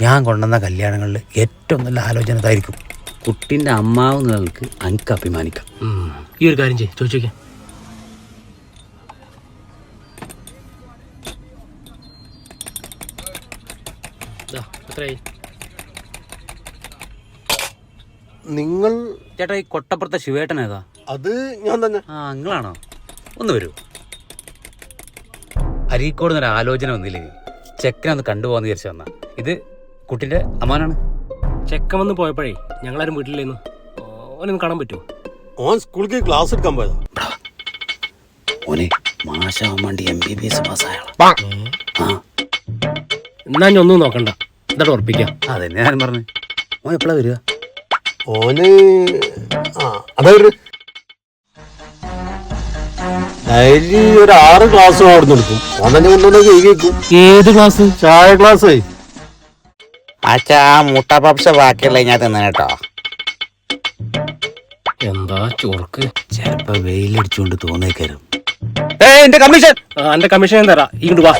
ഞാൻ കൊണ്ടുവന്ന കല്യാണങ്ങളിൽ ഏറ്റവും നല്ല ആലോചന ഇതായിരിക്കും. കുട്ടിൻ്റെ അമ്മാവുന്നവർക്ക് എനിക്ക് അഭിമാനിക്കാം. ഈ ഒരു കാര്യം ചെയ്യും ചോദിച്ചോക്കാം. എത്രയായി? നിങ്ങൾ ചേട്ടാ ഈ കൊട്ടപ്പുറത്തെ ശിവേട്ടൻ ഏതാ? അത് ഞാൻ തന്നെ. ആ നിങ്ങളാണോ? ഒന്ന് വരൂ. അരീക്കോട് നിന്നൊരു ആലോചന വന്നില്ലേ, ചെക്കനെ ഒന്ന് കണ്ടുപോകാന്ന് വിചാരിച്ചു വന്നാ. ഇത് കുട്ടിന്റെ അമ്മാനാണ്. ചെക്കൻ വന്ന് പോയപ്പോഴേ ഞങ്ങളാരും വീട്ടിലേന്ന്. ഓനൊന്ന് കാണാൻ പറ്റുമോ? ഓൻ സ്കൂളിലേക്ക് ക്ലാസ് എടുക്കാൻ പോയതാ. ഓനെ മാഷാവാൻ വേണ്ടി MBBS പാസ്സായാളാ. എന്നാ ഞാൻ ഒന്നും നോക്കണ്ട, എന്താ ഉറപ്പിക്കാം. അതെന്നെ ഞാൻ പറഞ്ഞു. ഓൻ എപ്പോഴാ വരിക? ഓന് അതാ ഡെയിലി ഒരു 6 ക്ലാസ് അവിടെ എടുക്കും. ഓൻ തന്നെ കൊണ്ടുവന്ന കേൾക്കും. ഏത് ക്ലാസ്? ചായ ക്ലാസ്. അച്ഛാ മുട്ട പപ്സ് ബാക്കിയുള്ള ഞാൻ തിന്നെ കേട്ടോ. എന്താ ചൊറുക്ക്. ചിലപ്പോ വെയിലടിച്ചുകൊണ്ട് തോന്നേക്കരും. എന്റെ കമ്മീഷൻ ഞാൻ തരാം. ഇങ്ങോട്ട് വാ.